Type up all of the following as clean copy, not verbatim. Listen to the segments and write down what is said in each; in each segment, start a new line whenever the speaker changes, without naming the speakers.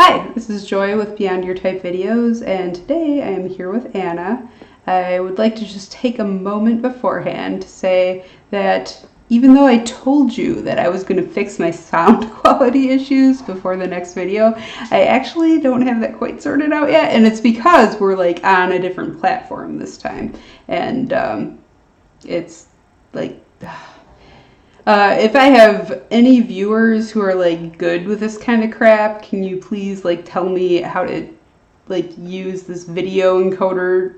Hi, this is Joy with Beyond Your Type Videos, and today I am here with Anna. I would like to just take a moment beforehand to say that even though I told you that I was going to fix my sound quality issues before the next video, I actually don't have that quite sorted out yet, and it's because we're like on a different platform this time, and it's like... if I have any viewers who are like good with this kind of crap, can you please like tell me how to like use this video encoder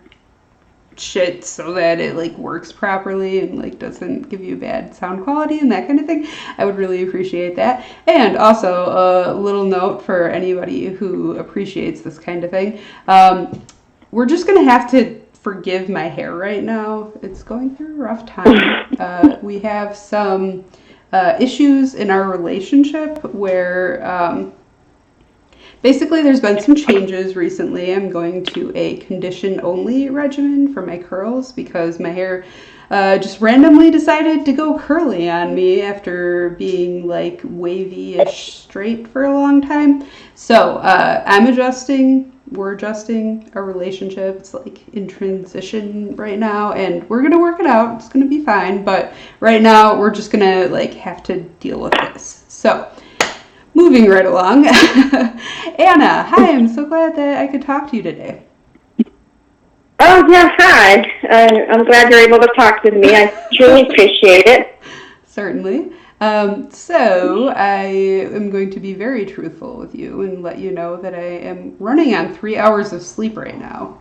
shit so that it like works properly and like doesn't give you bad sound quality and that kind of thing? I would really appreciate that. And also a little note for anybody who appreciates this kind of thing. We're just gonna have to forgive my hair right now. It's going through a rough time. We have some issues in our relationship where basically there's been some changes recently. I'm going to a condition-only regimen for my curls because my hair just randomly decided to go curly on me after being like wavy-ish straight for a long time. So I'm adjusting. We're adjusting our relationship. It's like in transition right now, and we're gonna work it out. It's gonna be fine, but right now we're just gonna like have to deal with this. So moving right along. Anna, hi, I'm so glad that I could talk to you today.
Oh, yeah, hi. I'm glad you're able to talk with me. I truly appreciate it.
Certainly. So I am going to be very truthful with you and let you know that I am running on 3 hours of sleep right now.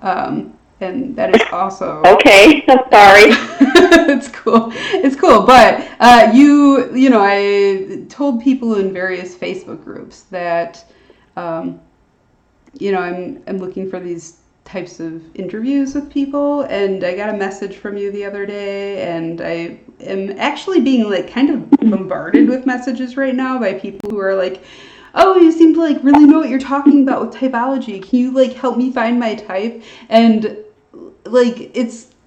And that is also...
Okay, I'm sorry.
It's cool. It's cool. But you know, I told people in various Facebook groups that, you know, I'm looking for these types of interviews with people, and I got a message from you the other day, and I am actually being like kind of bombarded with messages right now by people who are like, oh, you seem to like really know what you're talking about with typology. Can you like help me find my type? And like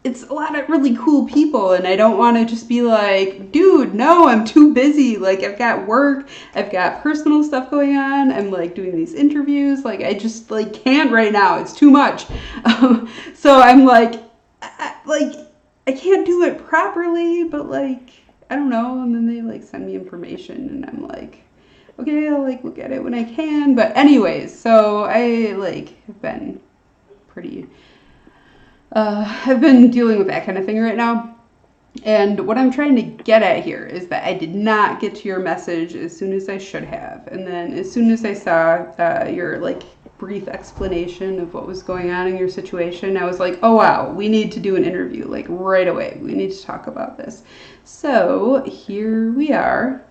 it's a lot of really cool people, and I don't want to just be like, dude, no, I'm too busy. Like, I've got work, I've got personal stuff going on, I'm like doing these interviews, like I just like can't right now, it's too much. So I'm like I can't do it properly, but like I don't know. And then they like send me information, and I'm like, okay, I'll like look at it when I can. But anyways, so I like have been pretty I've been dealing with that kind of thing right now. And what I'm trying to get at here is that I did not get to your message as soon as I should have. And then as soon as I saw your like brief explanation of what was going on in your situation, I was like, oh wow, we need to do an interview like right away. We need to talk about this. So here we are.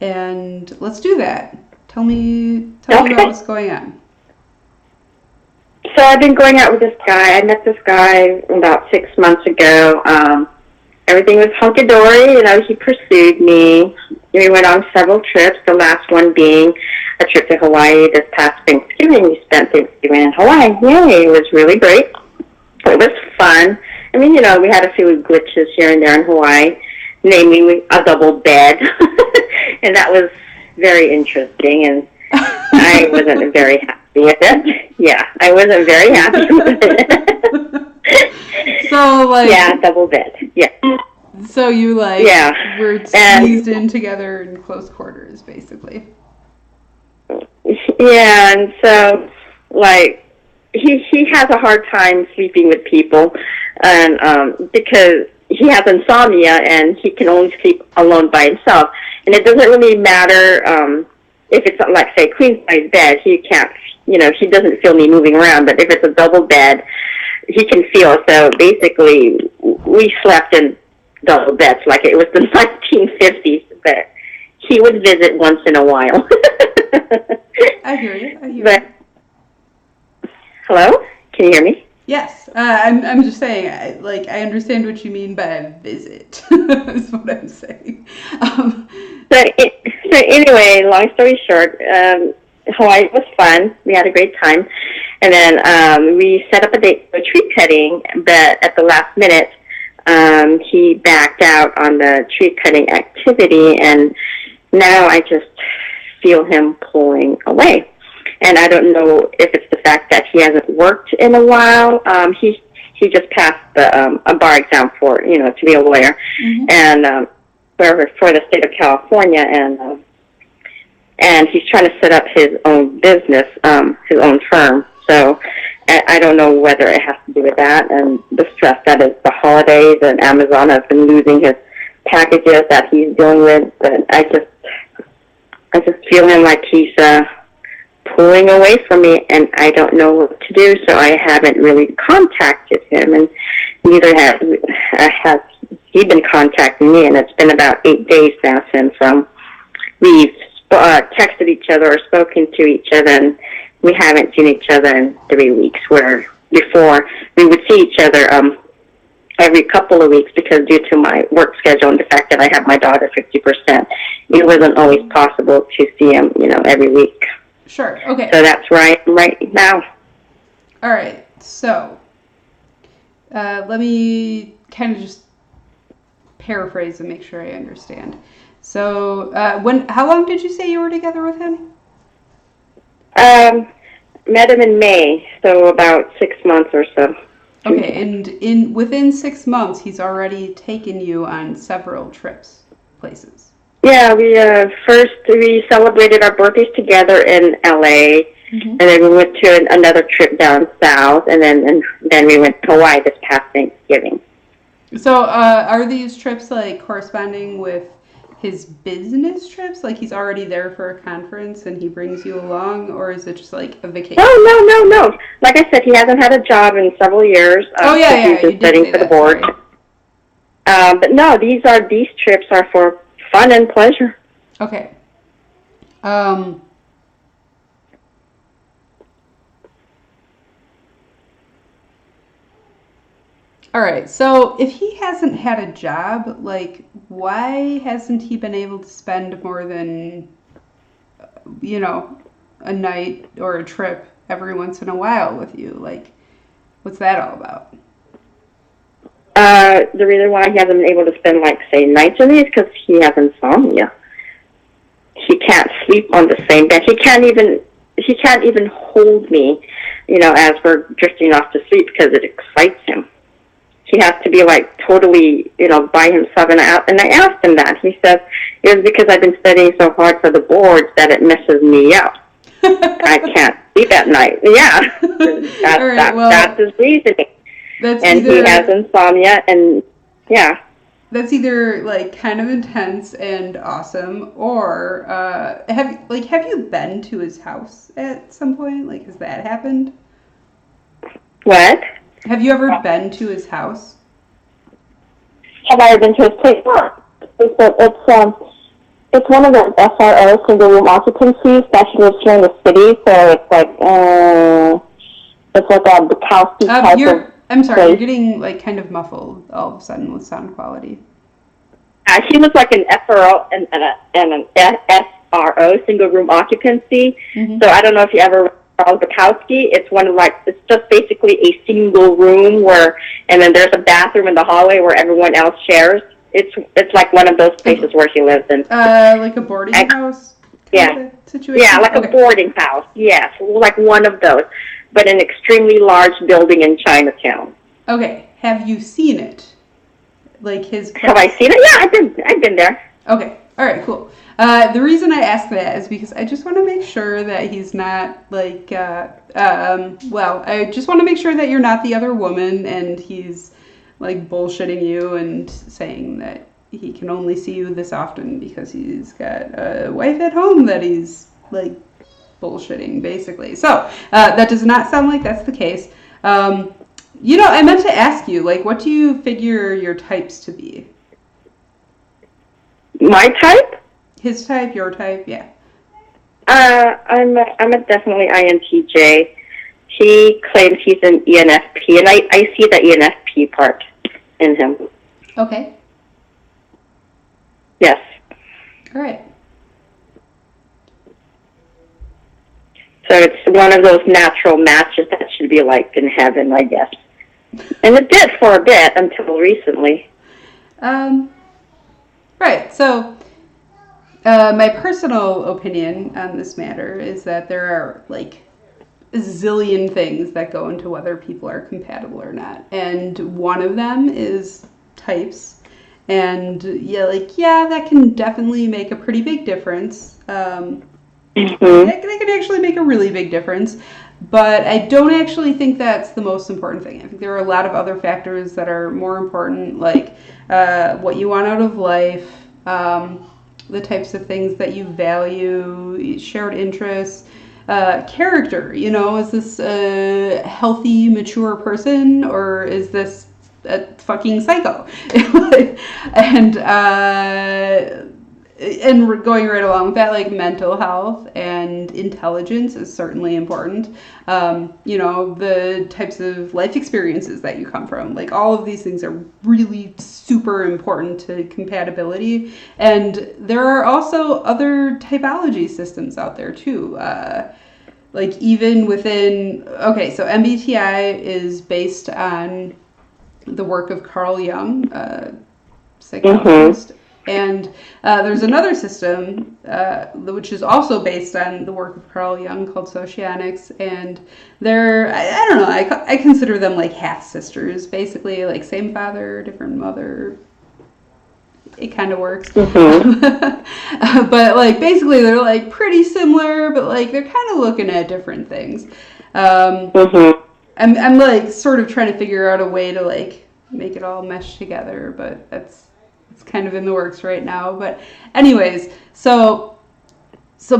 And let's do that. Tell me about what's going on.
So I've been going out with this guy. I met this guy about 6 months ago. Everything was hunky-dory. You know, he pursued me. We went on several trips, the last one being a trip to Hawaii this past Thanksgiving. We spent Thanksgiving in Hawaii. Yay, it was really great. It was fun. I mean, you know, we had a few glitches here and there in Hawaii, namely a double bed. And that was very interesting, and I wasn't very happy with it. Yeah, I wasn't very happy with it.
So, like... Yeah,
double bed, yeah.
So you, like, were squeezed in together in close quarters, basically.
Yeah, and so, like, he has a hard time sleeping with people, and because he has insomnia, and he can only sleep alone by himself. And it doesn't really matter if it's, like, say, queen-size bed, he can't, you know, he doesn't feel me moving around. But if it's a double bed, he can feel. So basically, we slept in double beds like it was the 1950s. But he would visit once in a while.
I hear you.
Hello? Can you hear me?
Yes. I'm just saying, I understand what you mean by visit, is what I'm saying.
So anyway, long story short, Hawaii was fun. We had a great time. And then we set up a date for a tree cutting, but at the last minute, he backed out on the tree cutting activity, and now I just feel him pulling away. And I don't know if it's the fact that he hasn't worked in a while. He just passed a bar exam for, to be a lawyer, and for the state of California, and he's trying to set up his own business, his own firm. So I don't know whether it has to do with that and the stress that is the holidays, and Amazon has been losing his packages that he's dealing with. But I just feel him like he's pulling away from me, and I don't know what to do. So I haven't really contacted him, and neither has he been contacting me. And it's been about 8 days now since we've texted each other or spoken to each other, and we haven't seen each other in 3 weeks, where before we would see each other every couple of weeks, because due to my work schedule and the fact that I have my daughter 50%, it wasn't always possible to see him, every week.
Sure, okay.
So that's where I am right now.
All right, so let me kind of just paraphrase and make sure I understand. So how long did you say you were together with him?
Met him in May, so about 6 months or so.
Okay, and within 6 months, he's already taken you on several places. Yeah,
we celebrated our birthdays together in LA, and then we went to another trip down south, and then we went to Hawaii this past Thanksgiving.
So are these trips like corresponding with his business trips? Like he's already there for a conference and he brings you along, or is it just like a vacation?
No. Like I said, he hasn't had a job in several years.
He's
just studying for the board. But no, these trips are for fun and pleasure.
Okay. All right, so if he hasn't had a job, like, why hasn't he been able to spend more than, a night or a trip every once in a while with you? Like, what's that all about?
The reason why he hasn't been able to spend, say, nights with me is because he has insomnia. He can't sleep on the same bed. He can't even hold me, as we're drifting off to sleep, because it excites him. He has to be totally, by himself. And I asked him that. He said it was because I've been studying so hard for the boards that it messes me up. I can't sleep at night. Yeah, that's his reasoning. He has insomnia, and yeah.
That's either kind of intense and awesome, or have you been to his house at some point? Like, has that happened?
What?
Have you ever been to his house?
Have I ever been to his place? It's one of those SRO single room occupancies that he lives here in the city. So it's like a Bukowski type of.
I'm sorry, you're getting kind of muffled all of a sudden with sound quality.
He was like an SRO and an SRO single room occupancy. So I don't know if you ever. Bukowski, it's it's just basically a single room and then there's a bathroom in the hallway where everyone else shares. It's like one of those places where he lives in.
Like a boarding house situation?
Yeah, like a boarding house, yes. Like one of those, but an extremely large building in Chinatown.
Okay, have you seen it? Like his place?
Have I seen it? Yeah, I've been there.
Okay, all right, cool. The reason I ask that is because I just want to make sure that he's not I just want to make sure that you're not the other woman and he's bullshitting you and saying that he can only see you this often because he's got a wife at home that he's bullshitting, basically. So that does not sound like that's the case. I meant to ask you, what do you figure your types to be?
My type?
His type, your type, yeah.
I'm a definitely INTJ. He claims he's an ENFP, and I see the ENFP part in him.
Okay.
Yes.
All right.
So it's one of those natural matches that should be in heaven, I guess. And it did for a bit until recently.
Right. So My personal opinion on this matter is that there are like a zillion things that go into whether people are compatible or not. And one of them is types. And yeah, that can definitely make a pretty big difference. That can actually make a really big difference. But I don't actually think that's the most important thing. I think there are a lot of other factors that are more important, like what you want out of life, the types of things that you value, shared interests, character. Is this a healthy, mature person, or is this a fucking psycho? And going right along with that, like mental health and intelligence is certainly important. The types of life experiences that you come from, like all of these things are really super important to compatibility. And there are also other typology systems out there too. Like even within, okay, so MBTI is based on the work of Carl Jung, psychologist. And there's another system which is also based on the work of Carl Jung called socionics. And I don't know, I consider them like half sisters, basically, like same father, different mother. It kind of works. But like basically they're like pretty similar, but like they're kind of looking at different things. I'm like sort of trying to figure out a way to like make it all mesh together, but it's kind of in the works right now. But anyways, so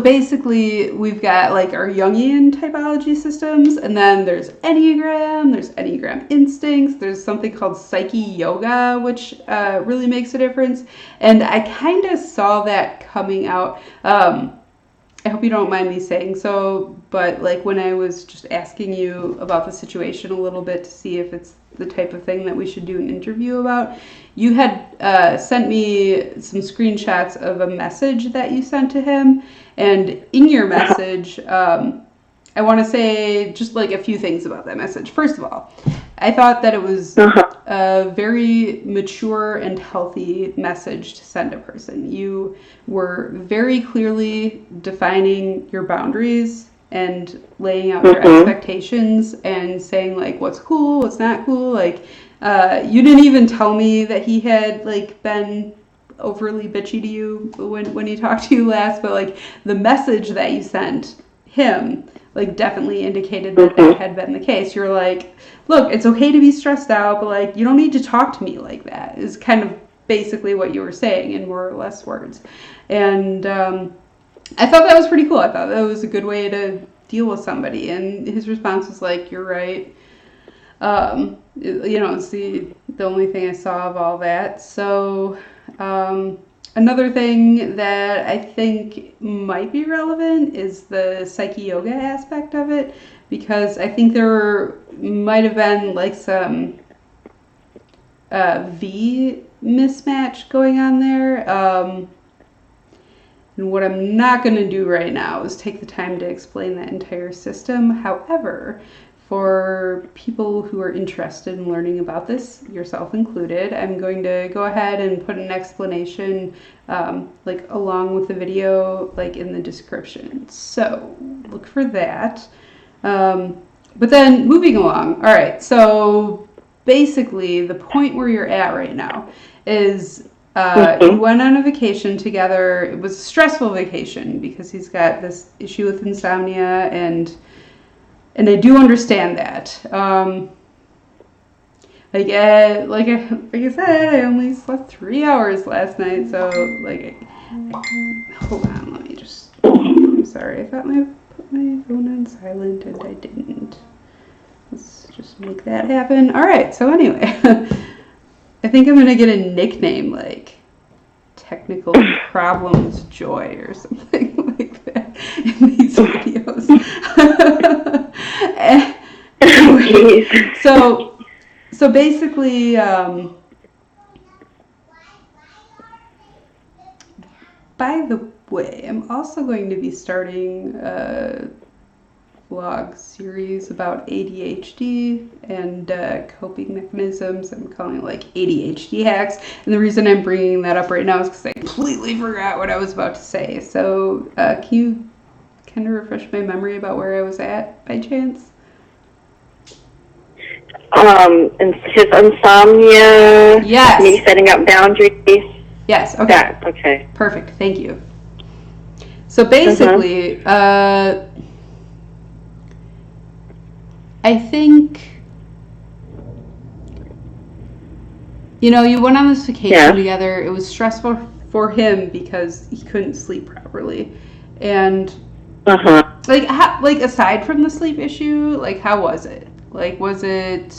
basically we've got like our Jungian typology systems, and then there's Enneagram instincts, there's something called Psyche Yoga, which really makes a difference. And I kind of saw that coming out. I hope you don't mind me saying so, but like when I was just asking you about the situation a little bit to see if it's the type of thing that we should do an interview about, you had sent me some screenshots of a message that you sent to him. And in your message, I want to say just like a few things about that message. First of all, I thought that it was a very mature and healthy message to send a person. You were very clearly defining your boundaries and laying out your expectations and saying like what's cool, what's not cool. Like you didn't even tell me that he had like been overly bitchy to you when he talked to you last, but like the message that you sent him like definitely indicated that that had been the case. You're like, look, it's okay to be stressed out, but like you don't need to talk to me like that, is kind of basically what you were saying in more or less words. And I thought that was pretty cool. I thought that was a good way to deal with somebody. And his response was like, you're right. It's the only thing I saw of all that. So another thing that I think might be relevant is the Psyche Yoga aspect of it, because I think there might have been like some V mismatch going on there. And what I'm not going to do right now is take the time to explain that entire system. However, for people who are interested in learning about this, yourself included, I'm going to go ahead and put an explanation like along with the video like in the description. So look for that. But then moving along. All right, so basically the point where you're at right now is you went on a vacation together. It was a stressful vacation because he's got this issue with insomnia, and I do understand that. Like I said, I only slept 3 hours last night, so like, hold on, let me just. I'm sorry, I thought I put my phone on silent and I didn't. Let's just make that happen. All right. So anyway, I think I'm gonna get a nickname like Technical Problems Joy or something like that in these videos. Anyway, so basically, by the way, I'm also going to be starting vlog series about ADHD and coping mechanisms. I'm calling it like ADHD hacks. And the reason I'm bringing that up right now is because I completely forgot what I was about to say. So can you kind of refresh my memory about where I was at by chance?
And his insomnia.
Yes.
Me setting up boundaries.
Yes. Okay.
That, okay.
Perfect. Thank you. So basically, I think, you know, you went on this vacation together. It was stressful for him because he couldn't sleep properly. And, like aside from the sleep issue, like, how was it? Like, was it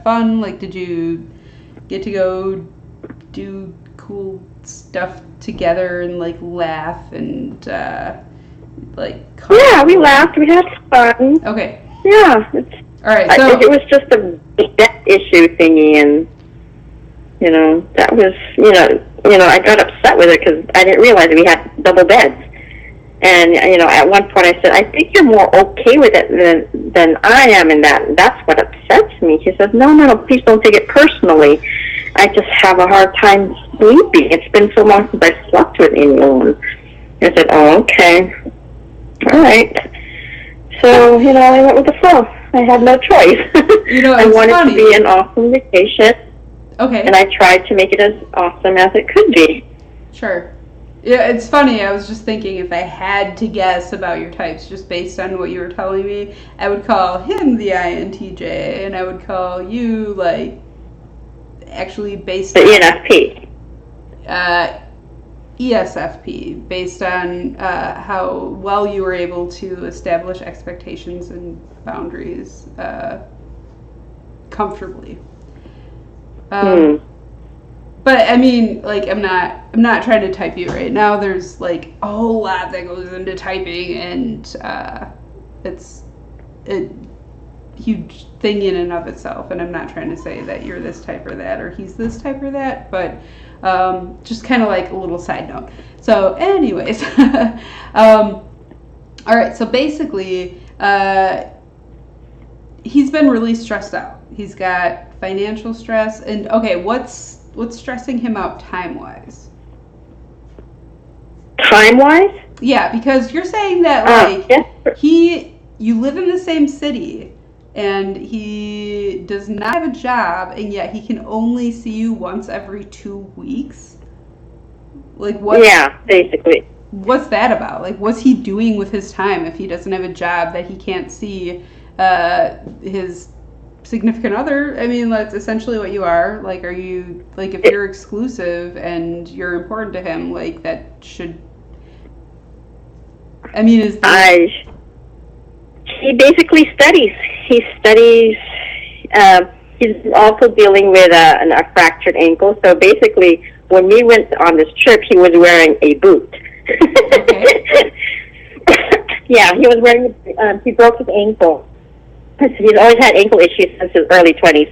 fun? Like, did you get to go do cool stuff together and, like, laugh and, like...
Yeah, we laughed. We had fun.
Okay.
Yeah.
All right, so...
It was just a debt issue thingy, and, you know, that was, you know, I got upset with it because I didn't realize we had double beds. And, you know, at one point I said, I think you're more okay with it than I am, and that's what upsets me. She says, no, please don't take it personally. I just have a hard time sleeping. It's been so long since I slept with anyone. I said, oh, okay. All right. So, you know, I went with the flow. I had no choice.
You know,
I wanted to be an awesome vacation.
Okay.
And I tried to make it as awesome as it could be.
Sure. Yeah, it's funny. I was just thinking if I had to guess about your types just based on what you were telling me, I would call him the INTJ, and I would call you, like, actually based
on... The
ENFP. ESFP, based on how well you were able to establish expectations and boundaries comfortably. But I mean, like, I'm not trying to type you right now. There's like a whole lot that goes into typing, and it's a huge thing in and of itself. And I'm not trying to say that you're this type or that, or he's this type or that, but just kind of like a little side note. So, anyways, all right. So basically, he's been really stressed out. He's got financial stress, and okay, what's stressing him out time-wise?
Time-wise?
Yeah, because you're saying that, like, you live in the same city, and he does not have a job, and yet he can only see you once every 2 weeks? Like, what?
Yeah, basically.
What's that about? Like, what's he doing with his time if he doesn't have a job that he can't see his significant other? I mean, that's essentially what you are. Like, are you, like, if you're exclusive and you're important to him, like, that should, I mean, is that...
He basically studies. He studies, he's also dealing with a fractured ankle, so basically, when we went on this trip, he was wearing a boot.
Okay.
Yeah, he was wearing, he broke his ankle. He's always had ankle issues since his early 20s.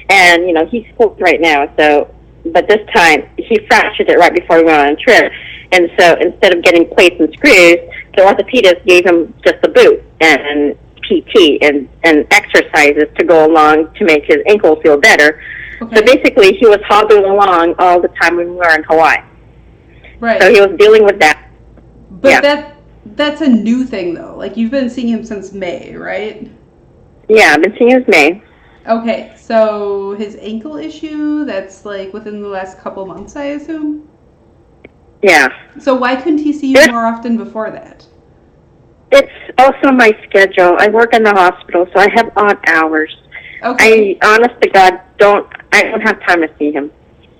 And, you know, he's 40 right now, so, but this time, he fractured it right before we went on a trip. And so instead of getting plates and screws, the orthopedist gave him just a boot and PT and exercises to go along to make his ankle feel better. Okay. So basically, he was hobbling along all the time when we were in Hawaii.
Right.
So he was dealing with that.
But that's a new thing, though. Like, you've been seeing him since May, right?
Yeah, I've been seeing him since May.
Okay, so his ankle issue, that's, like, within the last couple months, I assume?
Yeah.
So why couldn't he see you more often before that?
It's also my schedule. I work in the hospital, so I have odd hours.
Okay.
I, honest to God, I don't have time to see him.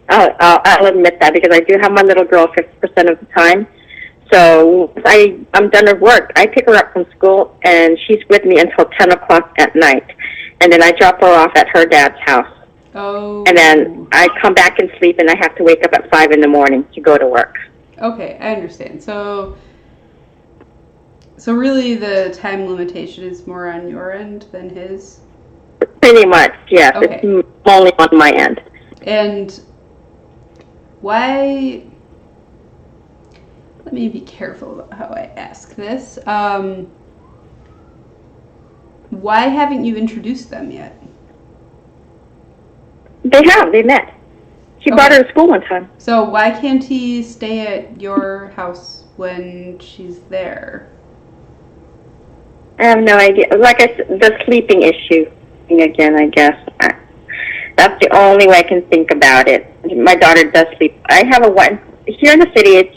I'll admit that, because I do have my little girl 50% of the time. So I'm done with work. I pick her up from school, and she's with me until 10 o'clock at night. And then I drop her off at her dad's house.
Oh.
And then I come back and sleep, and I have to wake up at 5 in the morning to go to work. Okay,
I understand. So really the time limitation is more on your end than his?
Pretty much, yes.
Okay.
It's only on my end.
And why... Let me be careful about how I ask this. Why haven't you introduced them yet?
They met. She brought her to school one time.
So why can't he stay at your house when she's there?
I have no idea. Like I said, the sleeping issue again, I guess. That's the only way I can think about it. My daughter does sleep. I have here in the city.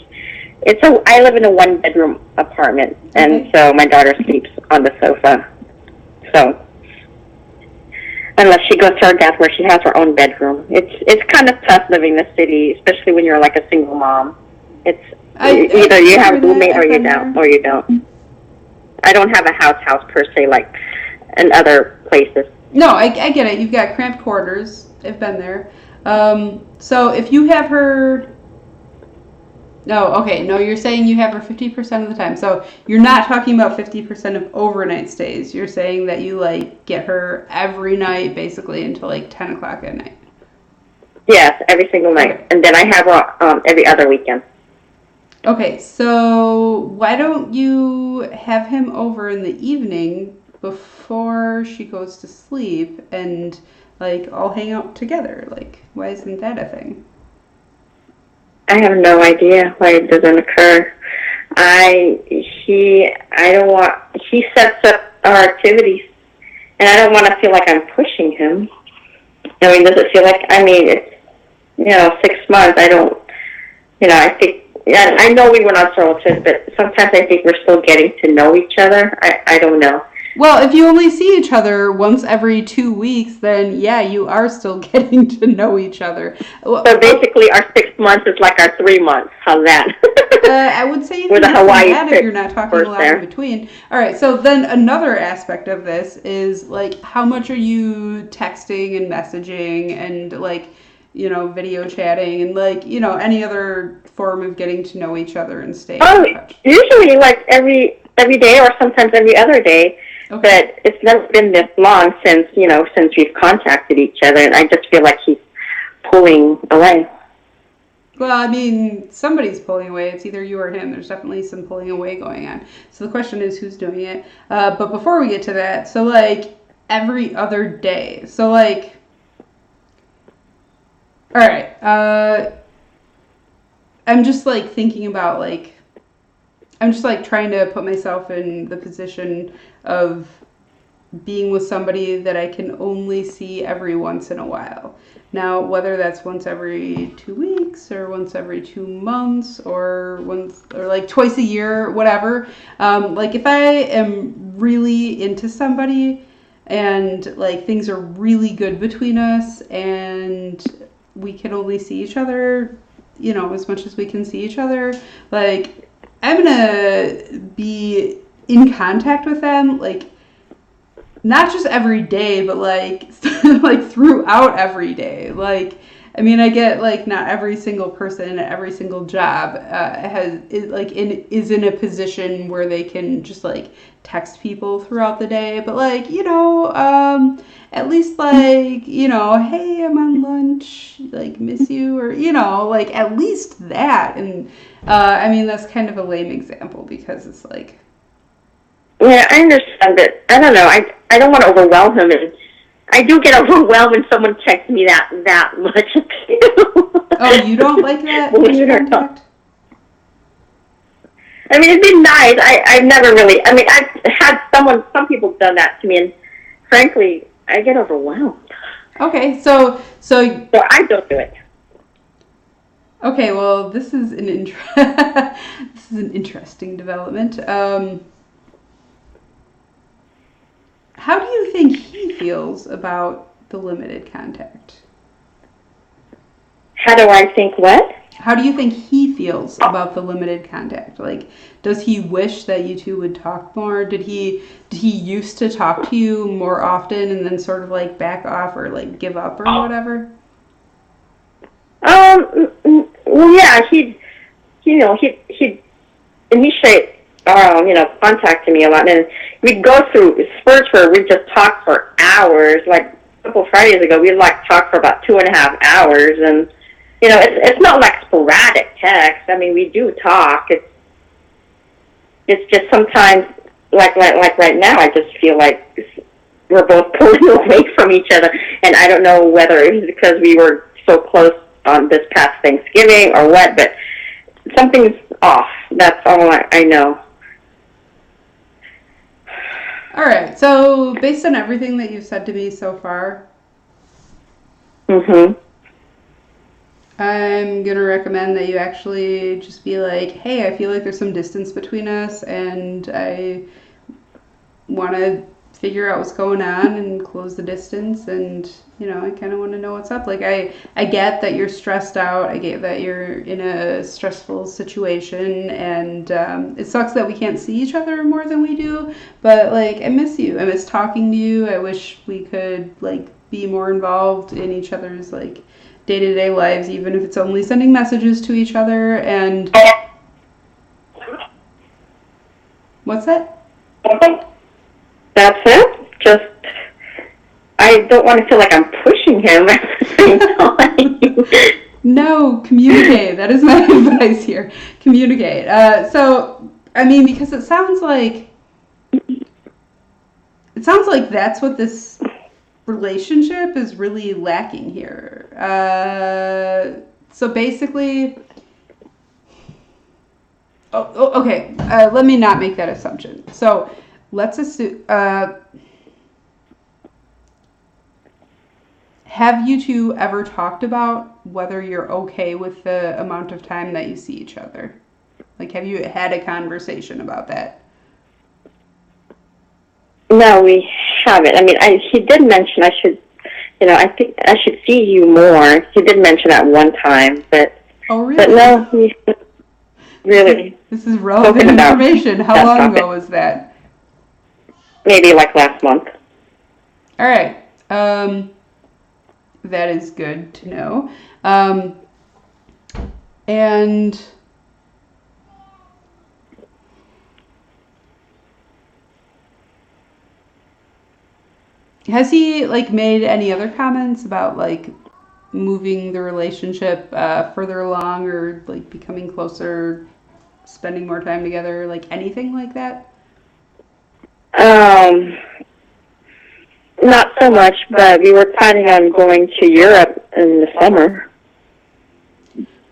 I live in a 1-bedroom apartment, and so my daughter sleeps on the sofa. So unless she goes to her dad's where she has her own bedroom, it's kind of tough living in the city, especially when you're like a single mom. It's either you have a roommate or you don't. I don't have a house per se like in other places.
No, I get it. You've got cramped quarters. I've been there. So if you have her... No, you're saying you have her 50% of the time. So you're not talking about 50% of overnight stays. You're saying that you, like, get her every night, basically, until, like, 10 o'clock at night.
Yes, every single night. Okay. And then I have her every other weekend.
Okay, so why don't you have him over in the evening before she goes to sleep and, like, all hang out together? Like, why isn't that a thing?
I have no idea why it doesn't occur. He sets up our activities, and I don't want to feel like I'm pushing him. I mean, does it feel like, it's, 6 months, I think, I know we went on several trips, but sometimes I think we're still getting to know each other. I don't know.
Well, if you only see each other once every 2 weeks, then yeah, you are still getting to know each other.
So basically, our 6 months is like our 3 months. How's that?
I would say you can get that if you're not talking a lot in between. All right, so then another aspect of this is, like, how much are you texting and messaging and, like, video chatting and, like, any other form of getting to know each other and staying in touch?
Usually, like, every day or sometimes every other day. Okay. But it's never been this long since we've contacted each other, and I just feel like he's pulling away.
Well, I mean, somebody's pulling away. It's either you or him. There's definitely some pulling away going on. So the question is, who's doing it? But before we get to that, so, like, every other day. So, like, all right. I'm just, like, thinking about, like, I'm just, like, trying to put myself in the position of being with somebody that I can only see every once in a while. Now, whether that's once every 2 weeks or once every 2 months or like twice a year, whatever. Like, if I am really into somebody and, like, things are really good between us and we can only see each other, as much as we can see each other, like, I'm gonna be in contact with them, like, not just every day, but, like, like, throughout every day. Like, I mean, I get, like, not every single person at every single job is in a position where they can just, like, text people throughout the day, but, like, at least, like, hey, I'm on lunch, like, miss you, or, like, at least that. And I mean, that's kind of a lame example because it's like,
yeah, I understand, but I don't know. I don't want to overwhelm him, and I do get overwhelmed when someone texts me that much.
Oh, you don't like that? Contact?
I mean, it'd be nice. I've never really. I mean, I've had some people done that to me, and frankly, I get overwhelmed.
Okay, so
I don't do it.
Okay, well, this is an interesting development. How do you think he feels about the limited contact?
How do I think what?
How do you think he feels about the limited contact? Like, does he wish that you two would talk more? Did he used to talk to you more often and then sort of, like, back off or, like, give up or whatever?
Well, yeah, he'd initiate, contacting me a lot, and we'd go through spurts where we'd just talk for hours. Like, a couple Fridays ago, we'd, like, talk for about 2.5 hours, and, it's not like sporadic text. I mean, we do talk. It's just sometimes, like right now, I just feel like we're both pulling away from each other. And I don't know whether it was because we were so close on this past Thanksgiving or what, but something's off. That's all I know.
All right. So based on everything that you've said to me so far, I'm going to recommend that you actually just be like, hey, I feel like there's some distance between us and I want to figure out what's going on and close the distance, and I kind of want to know what's up. Like I get that you're stressed out. I get that you're in a stressful situation, and it sucks that we can't see each other more than we do, but like I miss you. I miss talking to you. I wish we could like be more involved in each other's like day-to-day lives, even if it's only sending messages to each other. And what's that?
That's it. Just, I don't want to feel like I'm pushing him at the same time.
No, communicate. That is my advice here. Communicate. So, I mean, because it sounds like that's what this relationship is really lacking here. So basically, okay. Let me not make that assumption. So let's assume. Have you two ever talked about whether you're okay with the amount of time that you see each other? Like, have you had a conversation about that?
No, we haven't. I mean, he did mention I think I should see you more. He did mention that one time, but
oh, really?
But no, he really.
This is relevant information. How long ago was that?
Maybe like last month.
All right. That is good to know. And has he like made any other comments about like moving the relationship further along, or like becoming closer, spending more time together, like anything like that?
Not so much, but we were planning on going to Europe in the summer.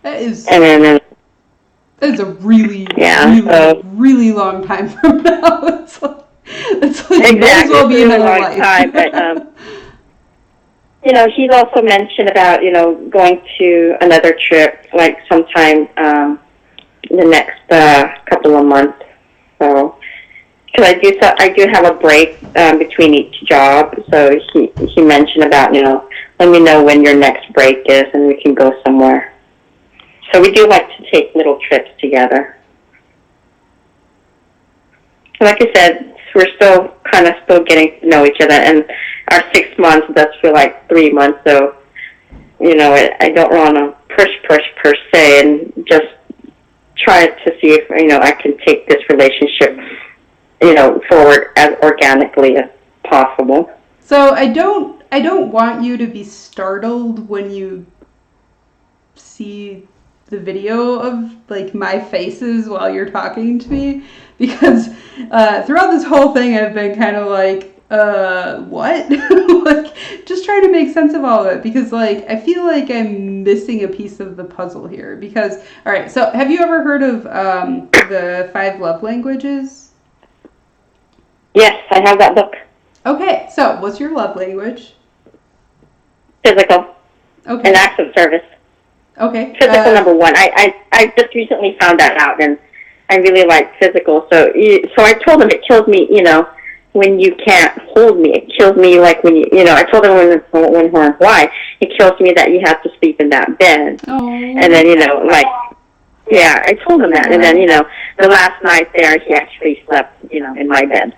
That is
a
really, really long time from now. It's like
exactly,
may as well be
really
another
long
life.
time. But he's also mentioned about going to another trip like sometime the next couple of months. So. Because I do have a break between each job, so he mentioned about let me know when your next break is and we can go somewhere. So we do like to take little trips together. Like I said, we're still getting to know each other, and our 6 months does feel like 3 months. So I don't want to push per se, and just try to see if I can take this relationship forward as organically as possible.
So I don't want you to be startled when you see the video of like my faces while you're talking to me, because throughout this whole thing I've been kind of like, what? Like just trying to make sense of all of it, because like I feel like I'm missing a piece of the puzzle here. Because all right, so have you ever heard of the 5 love languages?
Yes, I have that book.
Okay, so what's your love language?
Physical.
Okay.
And acts of service.
Okay.
Physical number 1. I just recently found that out, and I really like physical. So I told him it kills me, when you can't hold me. It kills me like when I told him why. It kills me that you have to sleep in that bed.
Oh.
And then, yeah, I told him that. And then, the last night there, he actually slept, in my bed.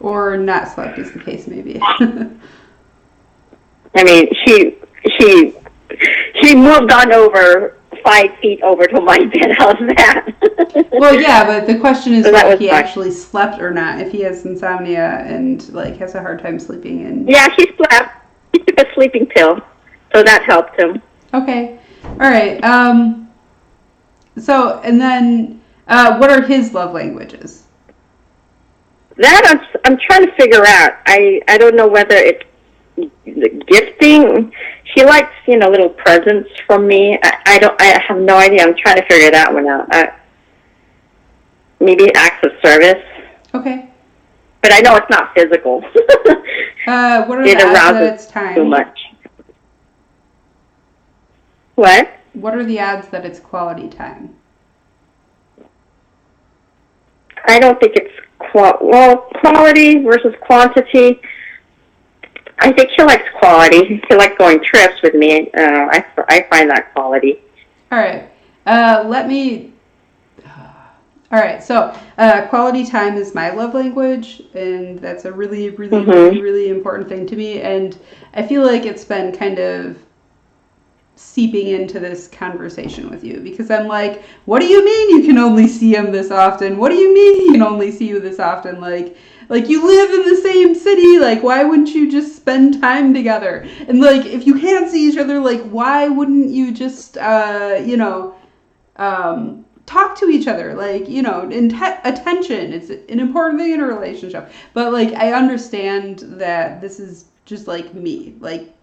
Or not slept, as the case may be.
I mean, she moved on over 5 feet over to my bed. How's that?
Well, yeah, but the question is whether he actually slept or not. If he has insomnia and like has a hard time sleeping, and
yeah, he slept. He took a sleeping pill, so that helped him.
Okay, all right. So and then, what are his love languages?
That I'm trying to figure out. I don't know whether it's the gifting. She likes, little presents from me. I have no idea. I'm trying to figure that one out. Maybe acts of service.
Okay.
But I know it's not physical.
What are the odds that it's time?
Too much. What?
What are the odds that it's quality time?
I don't think it's quality versus quantity. I think she likes quality. She likes going trips with me. I find that quality.
All right. All right. So quality time is my love language, and that's a really, really, really, really important thing to me. And I feel like it's been kind of seeping into this conversation with you, because I'm like, what do you mean you can only see him this often? What do you mean he can only see you this often? Like you live in the same city, like why wouldn't you just spend time together? And like if you can't see each other, like why wouldn't you just talk to each other? Like, attention, it's an important thing in a relationship. But like I understand that this is just like me, like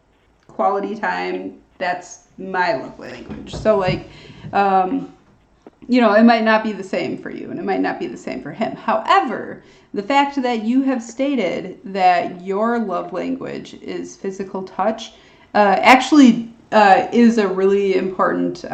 quality time, that's my love language. So like it might not be the same for you, and it might not be the same for him. However, the fact that you have stated that your love language is physical touch actually is a really important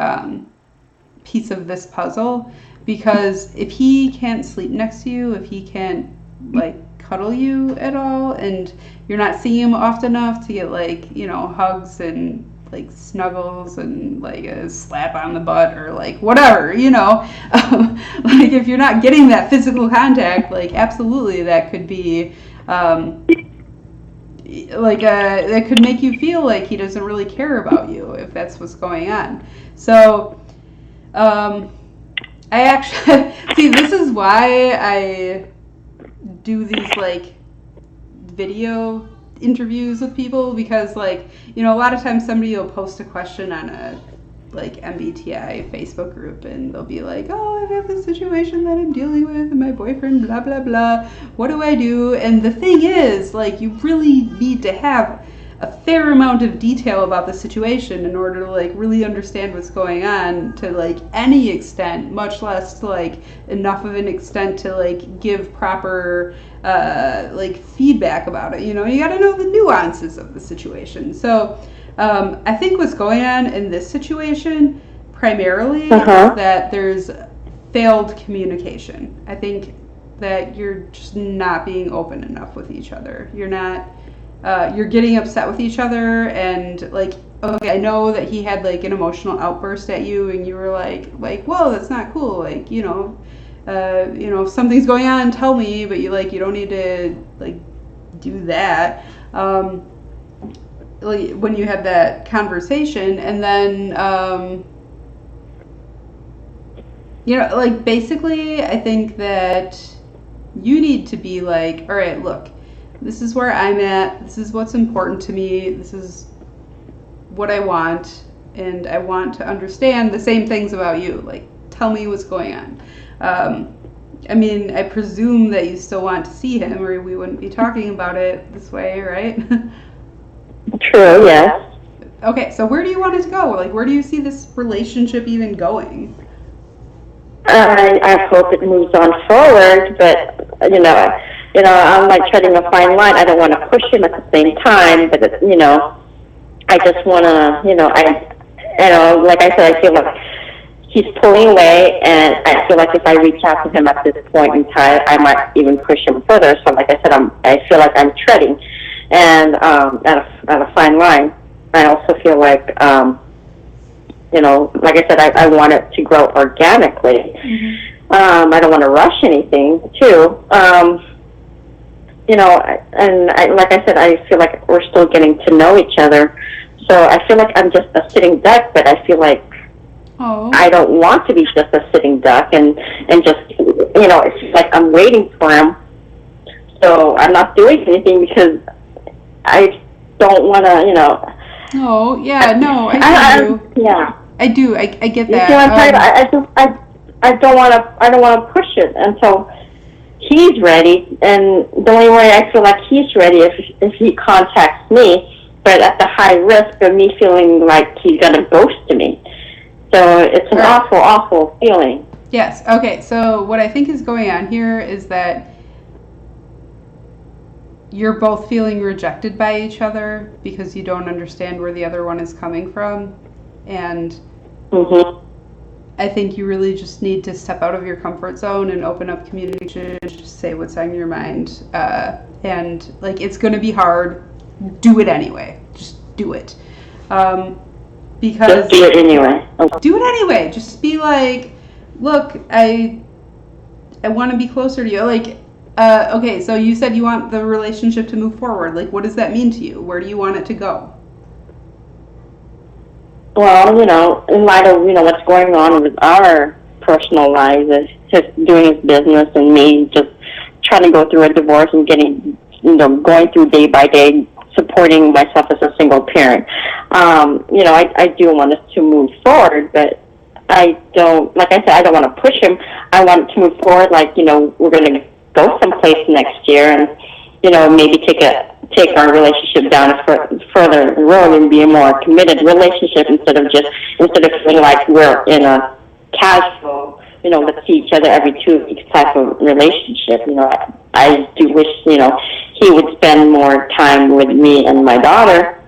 piece of this puzzle, because if he can't sleep next to you, if he can't like cuddle you at all, and you're not seeing him often enough to get like, hugs and like snuggles and like a slap on the butt or like whatever, like if you're not getting that physical contact, like absolutely that could be that could make you feel like he doesn't really care about you, if that's what's going on. So I actually see, this is why I do these like video interviews with people, because like, a lot of times somebody will post a question on a like MBTI Facebook group, and they'll be like, oh, I have this situation that I'm dealing with and my boyfriend, blah, blah, blah. What do I do? And the thing is, like, you really need to have a fair amount of detail about the situation in order to like really understand what's going on to like any extent, much less to like enough of an extent to like give proper like feedback about it. You got to know the nuances of the situation. So I think what's going on in this situation primarily is that there's failed communication. I think that you're just not being open enough with each other. You're not you're getting upset with each other, and like, okay, I know that he had like an emotional outburst at you, and you were like, whoa, that's not cool. Like, if something's going on, tell me, but you don't need to like do that. Like when you had that conversation, and then, like basically, I think that you need to be like, all right, look, this is where I'm at. This is what's important to me. This is what I want. And I want to understand the same things about you. Like, tell me what's going on. I mean, I presume that you still want to see him, or we wouldn't be talking about it this way, right?
True, yes.
Okay, so where do you want it to go? Like, where do you see this relationship even going?
I hope it moves on forward, but, I'm like treading a fine line. I don't want to push him at the same time, but, I just want to, like I said, I feel like he's pulling away, and I feel like if I reach out to him at this point in time, I might even push him further. So like I said, I feel like I'm treading and at a fine line. I also feel like, like I said, I want it to grow organically. Mm-hmm. I don't want to rush anything, too. Like I said, I feel like we're still getting to know each other. So I feel like I'm just a sitting duck, but I feel like I don't want to be just a sitting duck and just, it's like I'm waiting for him. So I'm not doing anything because I don't want to,
Oh, yeah, no, I do.
Yeah.
I do. I get that.
You see what I'm saying? I don't want to push it until he's ready, and the only way I feel like he's ready if he contacts me, but at the high risk of me feeling like he's gonna ghost me. So it's an awful, awful feeling.
Yes. Okay. So what I think is going on here is that you're both feeling rejected by each other because you don't understand where the other one is coming from, and I think you really just need to step out of your comfort zone and open up communication, just say what's on your mind, and like, it's going to be hard. Do it anyway. Just do it. Because
just do it anyway.
Do it anyway. Just be like, look, I want to be closer to you. Like, okay, so you said you want the relationship to move forward. Like, what does that mean to you? Where do you want it to go?
Well, in light of, what's going on with our personal lives, is just doing his business and me just trying to go through a divorce and getting, going through day by day, supporting myself as a single parent. I do want us to move forward, but I don't, like I said, I don't want to push him. I want to move forward, like, we're going to go someplace next year and, maybe take our relationship down a further road and be a more committed relationship instead of feeling like we're in a casual, let's see each other every 2 weeks type of relationship. I do wish, he would spend more time with me and my daughter.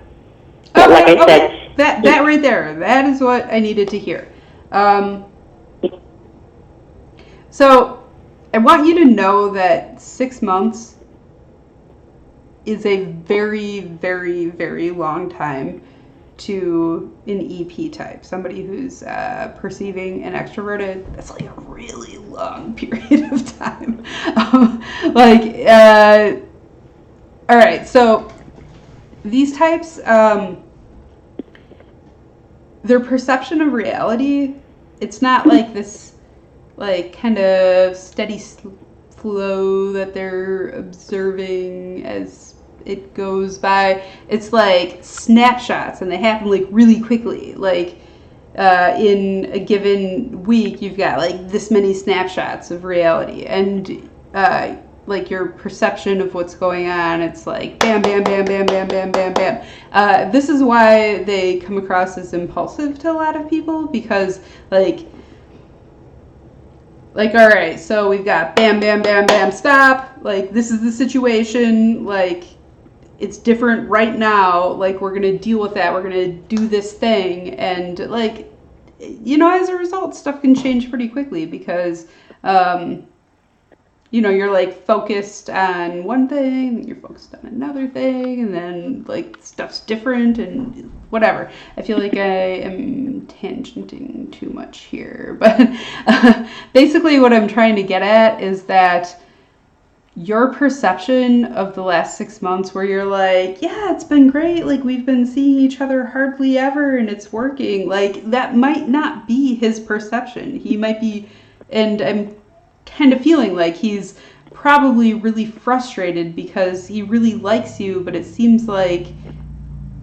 But like I said,
that right there, that is what I needed to hear. So I want you to know that 6 months is a very, very, very long time to an EP type, somebody who's perceiving and extroverted. That's like a really long period of time. All right, so these types, their perception of reality, it's not like this, like, kind of steady flow that they're observing as it goes by. It's like snapshots, and they happen like really quickly. Like, in a given week, you've got like this many snapshots of reality, and like your perception of what's going on, it's like bam, bam, bam, bam, bam, bam, bam, bam. This is why they come across as impulsive to a lot of people, because like, all right, so we've got bam, bam, bam, bam, stop. Like, this is the situation. Like, it's different right now. Like, we're going to deal with that. We're going to do this thing. And, like, as a result, stuff can change pretty quickly because, you're, like, focused on one thing, and you're focused on another thing, and then, like, stuff's different and whatever. I feel like I am tangenting too much here. But basically what I'm trying to get at is that your perception of the last 6 months, where you're like, yeah, it's been great, like, we've been seeing each other hardly ever and it's working, like, that might not be his perception. He might be, and I'm kind of feeling like he's probably really frustrated because he really likes you, but it seems like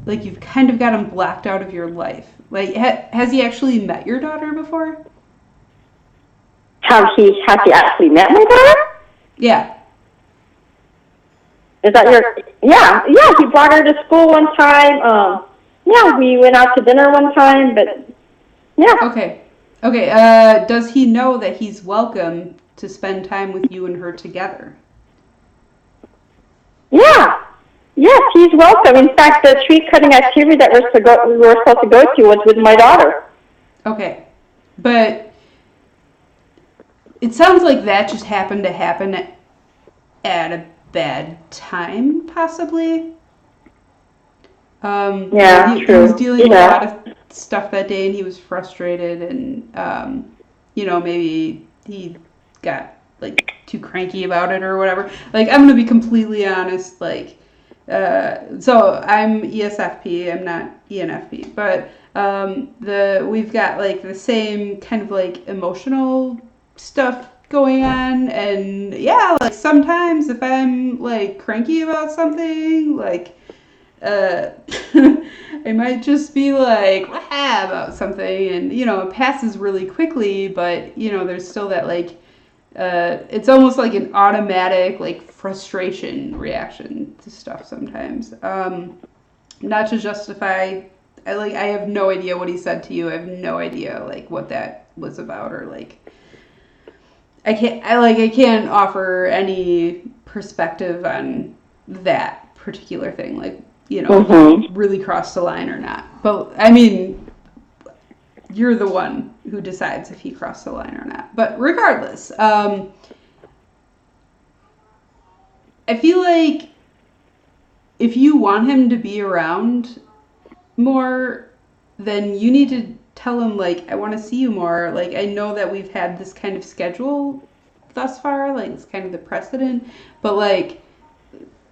you've kind of got him blacked out of your life. Like, has he actually met your daughter before?
Has he actually met my daughter?
Yeah.
Is that your? Yeah. He brought her to school one time. We went out to dinner one time, but yeah.
Okay. Does he know that he's welcome to spend time with you and her together?
Yeah. Yes, he's welcome. In fact, the tree cutting activity that we were supposed to go to was with my daughter.
Okay. But it sounds like that just happened to happen at a bad time, possibly.
True.
He was dealing with a lot of stuff that day, and he was frustrated, and maybe he got like too cranky about it or whatever. Like, I'm gonna be completely honest, like, so I'm ESFP, I'm not ENFP, but we've got like the same kind of like emotional stuff going on, and yeah, like sometimes if I'm like cranky about something, like I might just be like wah about something, and it passes really quickly, but there's still that like it's almost like an automatic like frustration reaction to stuff sometimes. Not to justify, I have no idea what he said to you. I have no idea like what that was about, or like I can't offer any perspective on that particular thing, like, you know, if you really crossed the line or not. But I mean, you're the one who decides if he crossed the line or not. But regardless, I feel like if you want him to be around more, then you need to tell him, like, I want to see you more. Like, I know that we've had this kind of schedule thus far, like, it's kind of the precedent, but, like,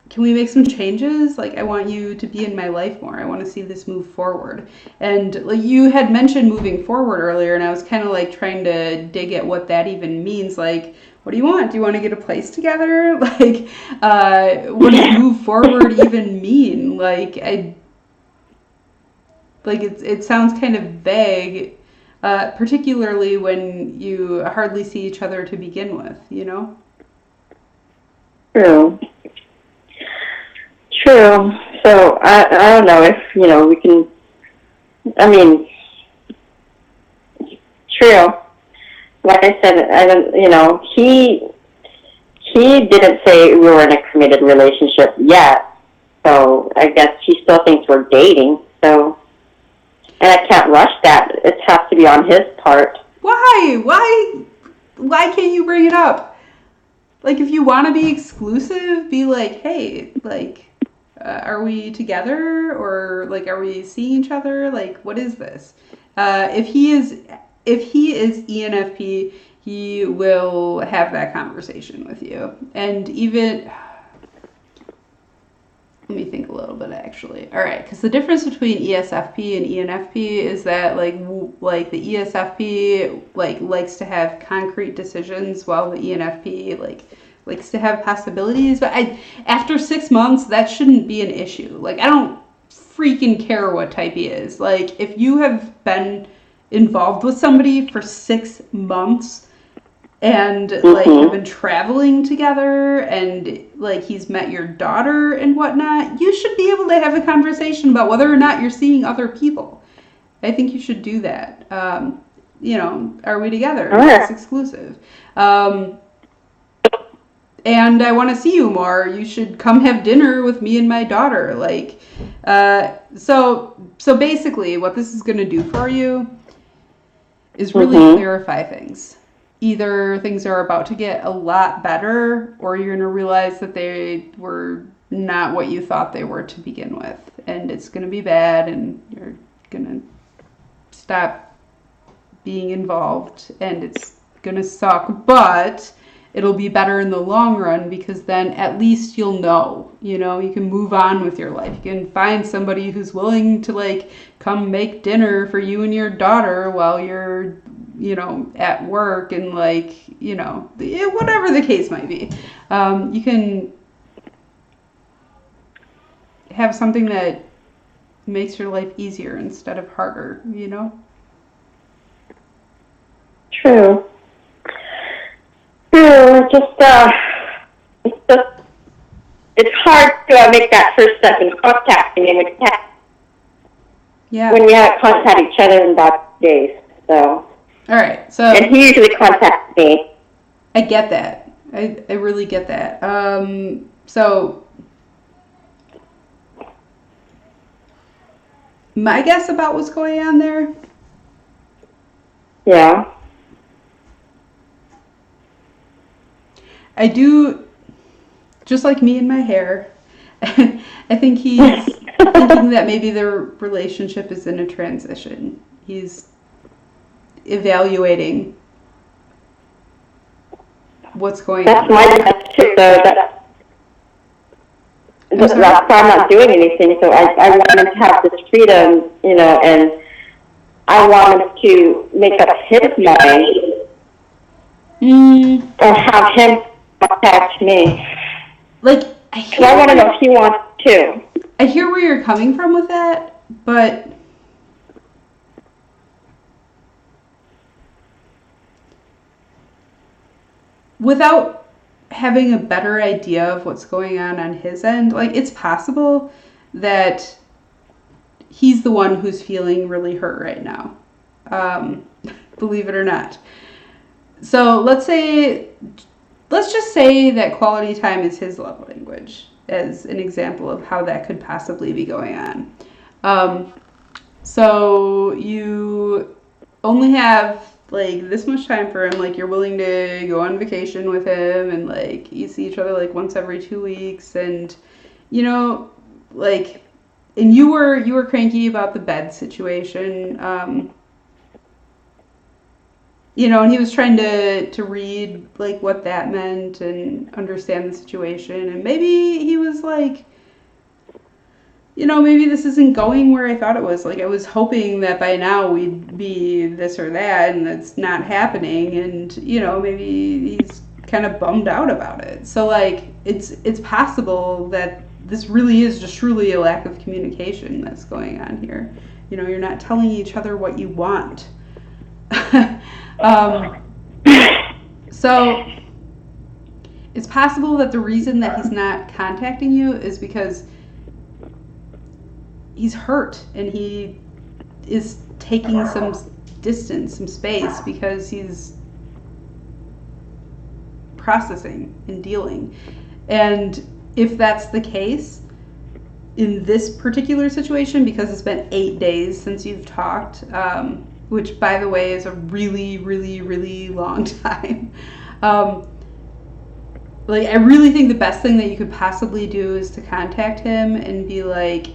can we make some changes? Like, I want you to be in my life more. I want to see this move forward. And, like, you had mentioned moving forward earlier, and I was kind of, like, trying to dig at what that even means. Like, what do you want? Do you want to get a place together? Like, what does move forward even mean? Like, it sounds kind of vague, particularly when you hardly see each other to begin with, you know?
True. So I don't know if, you know, we can, I mean, true. Like I said, I don't, you know, he didn't say we were in a committed relationship yet. So I guess he still thinks we're dating. So, and I can't rush that. It has to be on his part.
Why? Why can't you bring it up? Like, if you want to be exclusive, be like, hey, like, are we together, or like, are we seeing each other? Like, what is this? If he is ENFP, he will have that conversation with you. And even, let me think a little bit, actually. All right, because the difference between ESFP and ENFP is that like the ESFP like likes to have concrete decisions, while the ENFP likes to have possibilities. But after 6 months, that shouldn't be an issue. Like, I don't freaking care what type he is. Like, if you have been involved with somebody for 6 months and like you've been traveling together and like he's met your daughter and whatnot, you should be able to have a conversation about whether or not you're seeing other people. I think you should do that. You know, are we together? It's exclusive. And I want to see you more. You should come have dinner with me and my daughter. Like, so basically what this is going to do for you is really clarify things. Either things are about to get a lot better, or you're going to realize that they were not what you thought they were to begin with. And it's going to be bad, and you're going to stop being involved, and it's going to suck, but it'll be better in the long run, because then at least you'll know, you know, you can move on with your life. You can find somebody who's willing to like come make dinner for you and your daughter while you're, you know, at work, and like, you know, whatever the case might be. You can have something that makes your life easier instead of harder, you know?
True. It's hard to make that first step in contacting him when we haven't contacted each other in about days. So.
All right. So.
And he usually contacts me.
I get that. I really get that. So. My guess about what's going on there.
Yeah.
I do, just like me and my hair, I think he's thinking that maybe their relationship is in a transition. He's evaluating what's going on.
That's my guess too, so that's why I'm not doing anything. So I want him to have this freedom, you know, and I want him to make up his mind and have him contact me.
Like,
I want to know if he wants to.
I hear where you're coming from with that, but without having a better idea of what's going on his end, like, it's possible that he's the one who's feeling really hurt right now. Believe it or not. So let's just say that quality time is his love language, as an example of how that could possibly be going on. So you only have like this much time for him, like you're willing to go on vacation with him, and like you see each other like once every 2 weeks, and like, and you were cranky about the bed situation, and he was trying to read like what that meant and understand the situation, and maybe he was like, maybe this isn't going where I thought it was. Like, I was hoping that by now we'd be this or that, and that's not happening. And, maybe he's kind of bummed out about it. So, like, it's possible that this really is just truly a lack of communication that's going on here. You're not telling each other what you want. So, it's possible that the reason that he's not contacting you is because he's hurt and he is taking some distance, some space, because he's processing and dealing. And if that's the case in this particular situation, because it's been 8 days since you've talked, which by the way is a really, really, really long time. Like, I really think the best thing that you could possibly do is to contact him and be like,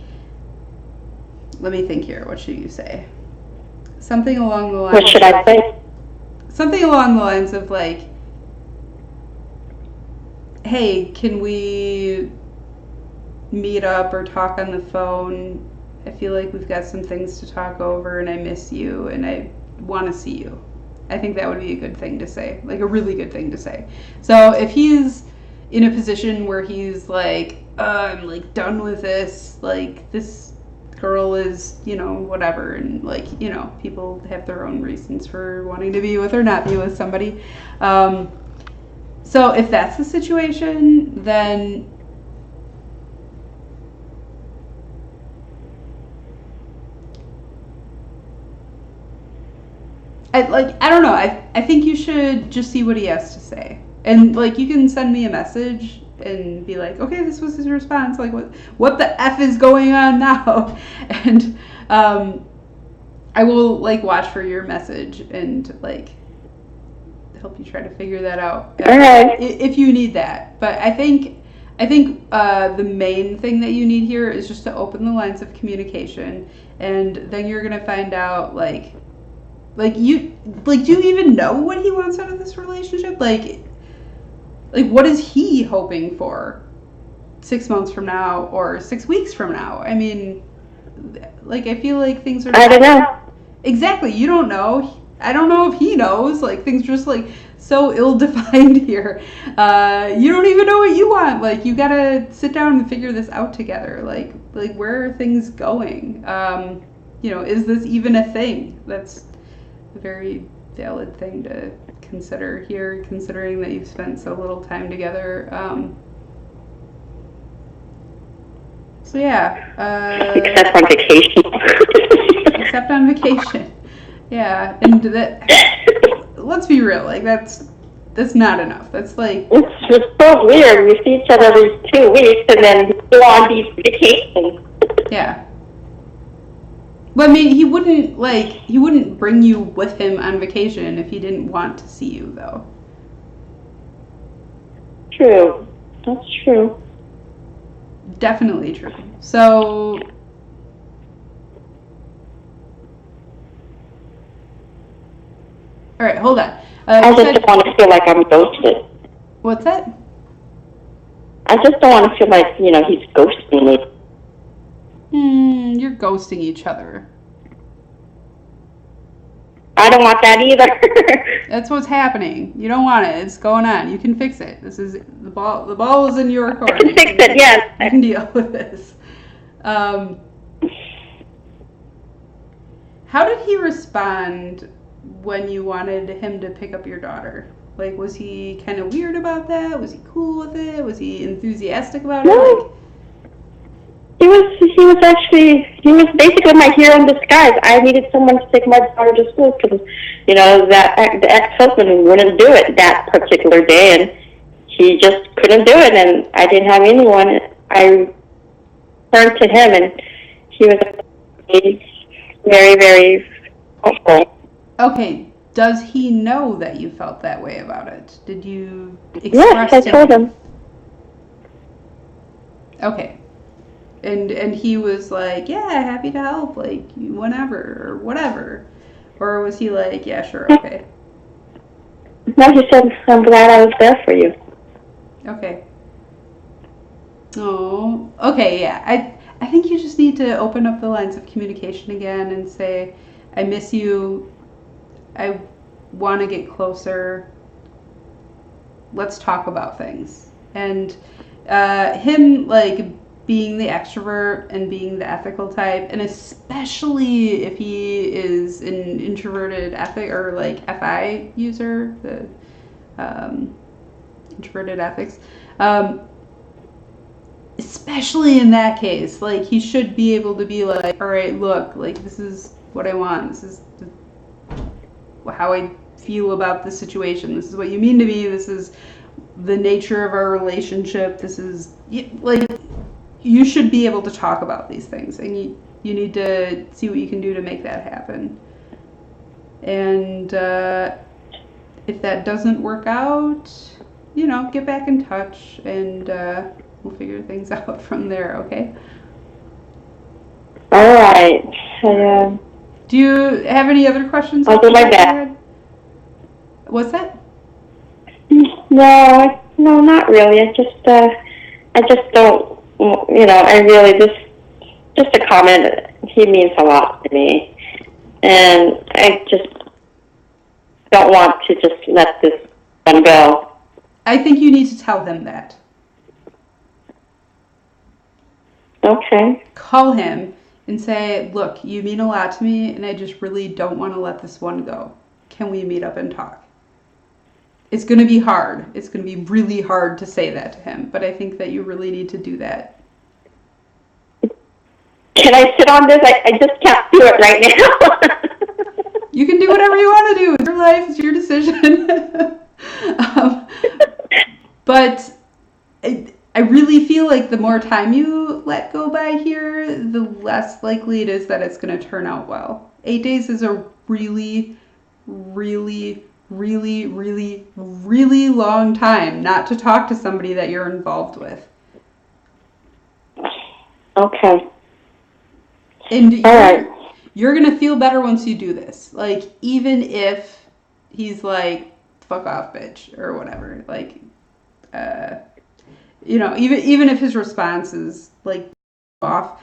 let me think here. What should you say? Something along the lines.
What should I say?
Something along the lines of like, hey, can we meet up or talk on the phone? I feel like we've got some things to talk over, and I miss you, and I want to see you. I think that would be a good thing to say, like a really good thing to say. So if he's in a position where he's like, I'm like done with this, like this girl is, whatever, and like, people have their own reasons for wanting to be with or not be with somebody. So if that's the situation, then I don't know. I think you should just see what he has to say. And like, you can send me a message and be like, okay, this was his response. Like, what the F is going on now? And I will like watch for your message and like help you try to figure that out if you need that. But I think the main thing that you need here is just to open the lines of communication, and then you're gonna find out do you even know what he wants out of this relationship? Like what is he hoping for 6 months from now or 6 weeks from now? I mean, like, I feel like things are...
I don't know.
Exactly. You don't know. I don't know if he knows. Like, things are just, like, so ill-defined here. You don't even know what you want. Like, you gotta sit down and figure this out together. Like where are things going? Is this even a thing? That's a very valid thing to consider here, considering that you've spent so little time together. So yeah.
Except on vacation.
Except on vacation. Yeah, and that, let's be real, like that's not enough. That's like...
It's just so weird. We see each other every 2 weeks and then go on these vacations.
Yeah. But I mean, he wouldn't bring you with him on vacation if he didn't want to see you, though.
True. That's true.
Definitely true. So... All right, hold on.
I just don't want to feel like I'm ghosted.
What's that?
I just don't want to feel like, he's ghosting me.
You're ghosting each other.
I don't want that either.
That's what's happening. You don't want it. It's going on. You can fix it. This is the ball. The ball is in your court.
I can fix it. Yes.
You can deal with this. How did he respond when you wanted him to pick up your daughter? Like, was he kind of weird about that? Was he cool with it? Was he enthusiastic about it?
No.
Like,
He was basically my hero in disguise. I needed someone to take my daughter to school because, the ex-husband wouldn't do it that particular day, and he just couldn't do it, and I didn't have anyone. I turned to him, and he was very, very helpful.
okay, does he know that you felt that way about it? Did you express
Yes, I told him.
Okay. And he was like, yeah, happy to help, like, whenever, or whatever. Or was he like, yeah, sure, okay.
No, he said, I'm glad I was there for you.
Okay. Oh, okay, yeah. I think you just need to open up the lines of communication again and say, I miss you. I want to get closer. Let's talk about things. And him, like, being the extrovert and being the ethical type, and especially if he is an introverted ethic or like FI user, the introverted ethics, especially in that case, like, he should be able to be like, all right, look, like, this is what I want. This is how I feel about the situation. This is what you mean to me. This is the nature of our relationship. This is, like, you should be able to talk about these things, and you need to see what you can do to make that happen. And if that doesn't work out, get back in touch, and we'll figure things out from there, okay?
All right.
Do you have any other questions?
I'll do my best.
What's that?
No, not really. I just don't. I really just a comment. He means a lot to me, and I just don't want to just let this one go.
I think you need to tell him that.
Okay.
Call him and say, look, you mean a lot to me, and I just really don't want to let this one go. Can we meet up and talk? It's going to be hard. It's going to be really hard to say that to him, but I think that you really need to do that.
Can I sit on this? I just can't do it right now.
You can do whatever you want to do. It's your life. It's your decision. But I really feel like the more time you let go by here, the less likely it is that it's going to turn out well. 8 days is a really, really, really, really, really long time not to talk to somebody that you're involved with.
Okay.
And you're going to feel better once you do this. Like, even if he's like, fuck off, bitch, or whatever. Like, even if his response is like, off,